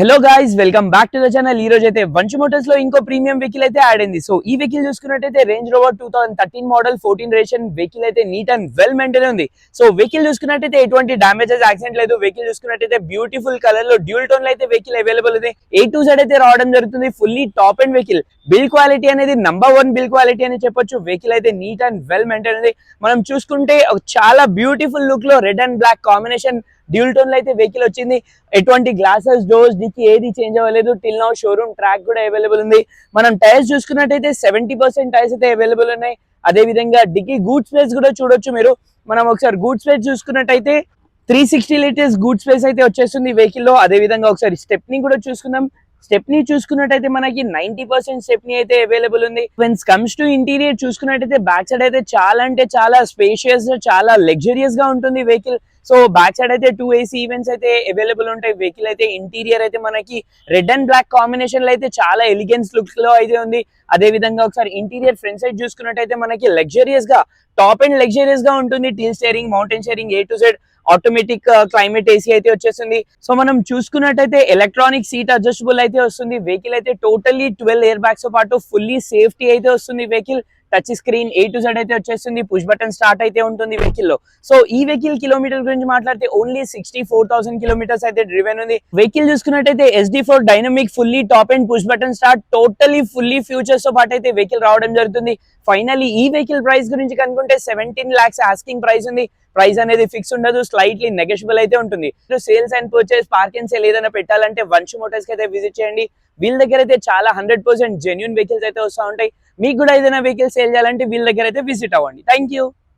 Hello guys, welcome back to the channel. ఈ రోజు అయితే వంశీ మోటార్స్ లో ఇంకో ప్రీమియం వెహికల్ అయితే యాడ్ అయింది. సో ఈ వెహికల్ చూసుకున్నట్టయితే range rover 2013 model 14 ration vehicle అయితే నీట్ అండ్ వెల్ మెయింటైన్ ఉంది. సో వెహికల్ చూసుకున్నట్టయితే ఎటువంటి డామేజెస్ యాక్సిడెంట్ లేదు. వెహికల్ చూసుకున్నట్టయితే బ్యూటిఫుల్ కలర్ లో డ్యూల్ టోన్ లో అయితే వెహికల్ అవైలబుల్ ఉంది. A to Z అయితే రావడం జరుగుతుంది. Fully top and vehicle build quality అనేది నంబర్ 1 బిల్డ్ క్వాలిటీ అని చెప్పొచ్చు. వెహికల్ అయితే నీట్ అండ్ వెల్ మెయింటైన్ ఉంది. మనం చూసుకుంటే చాలా బ్యూటిఫుల్ లుక్ లో red and black combination dual tone లో అయితే వెహికల్ వచ్చింది. ఎటువంటి గ్లాసెస్, డోర్స్, డిక్కీ ఏది చేంజ్ అవ్వలేదు. టిల్ నౌ షోరూమ్ ట్రాక్ కూడా అవైలబుల్ ఉంది. మనం టైర్స్ చూసుకున్నట్టయితే 70% టైర్స్ అయితే అవైలబుల్ ఉన్నాయి. అదే విధంగా డిక్కీ గూడ్ స్పేస్ కూడా చూడొచ్చు మీరు. మనం ఒకసారి గూడ్ స్పేస్ చూసుకున్నట్టయితే 360 లీటర్స్ గూడ్ స్పేస్ అయితే వచ్చేస్తుంది వెహికల్ లో. అదే విధంగా ఒకసారి స్టెప్ని కూడా చూసుకుందాం. స్టెప్ని చూసుకున్నట్టయితే మనకి 90% స్టెప్ని అయితే అవైలబుల్ ఉంది. వెన్స్ కమ్స్ టు ఇంటీరియర్ చూసుకున్నట్టయితే బ్యాక్ సైడ్ అయితే చాలా అంటే చాలా స్పేషియస్, చాలా లగ్జరియస్ గా ఉంటుంది వెహికల్. సో బ్యాక్ సైడ్ అయితే 2 AC ఈవెంట్స్ అయితే అవైలబుల్ ఉంటాయి. వెహికల్ అయితే ఇంటీరియర్ అయితే మనకి రెడ్ అండ్ బ్లాక్ కాంబినేషన్ లో అయితే చాలా ఎలిగెన్స్ లుక్ లో అయితే ఉంది. అదే విధంగా ఒకసారి ఇంటీరియర్ ఫ్రంట్ సైడ్ చూసుకున్నట్టయితే మనకి లగ్జరియస్ గా, టాప్ అండ్ లగ్జరియస్ గా ఉంటుంది. Teal steering, mountain steering, A to Z automatic climate AC అయితే వచ్చేస్తుంది. సో మనం చూసుకున్నట్టయితే ఎలక్ట్రానిక్ సీట్ అడ్జస్టబుల్ అయితే వస్తుంది. వెహికల్ అయితే టోటల్లీ 12 ఎయిర్ బ్యాగ్స్ తో పాటు ఫుల్లీ సేఫ్టీ అయితే వస్తుంది. Vehicle touch screen A to Z అయితే వచ్చేస్తుంది. పుష్ బటన్ స్టార్ట్ అయితే ఉంటుంది వెహికల్ లో. సో ఈ వెహికల్ కిలోమీటర్ గురించి మాట్లాడితే ఓన్లీ 64,000 కిలోమీటర్స్ అయితే డ్రివెన్ ఉంది. వెహికల్ చూసుకున్నట్టయితే SD4 dynamic fully top and push button start, totally fully futures తో పాటు అయితే వెహికల్ రావడం జరుగుతుంది. ఫైనల్లీ ఈ వెహికల్ ప్రైస్ గురించి కనుక్కుంటే 17 lakhs ఆస్కింగ్ ప్రైస్ ఉంది. ప్రైస్ అనేది ఫిక్స్ ఉండదు, స్లైట్లీ నెగోషియబుల్ అయితే ఉంటుంది. Sales and purchase, park and sale ఏదైనా పెట్టాలంటే వంశీ మోటార్స్ కి అయితే విజిట్ చేయండి. వీళ్ళ దగ్గర అయితే చాలా 100% జెన్యూన్ వెహికల్స్ అయితే వస్తూ ఉంటాయి. మీకు కూడా ఏదైనా వెహికల్ సేల్ చేయాలంటే వీళ్ళ దగ్గర అయితే విజిట్ అవ్వండి. Thank you.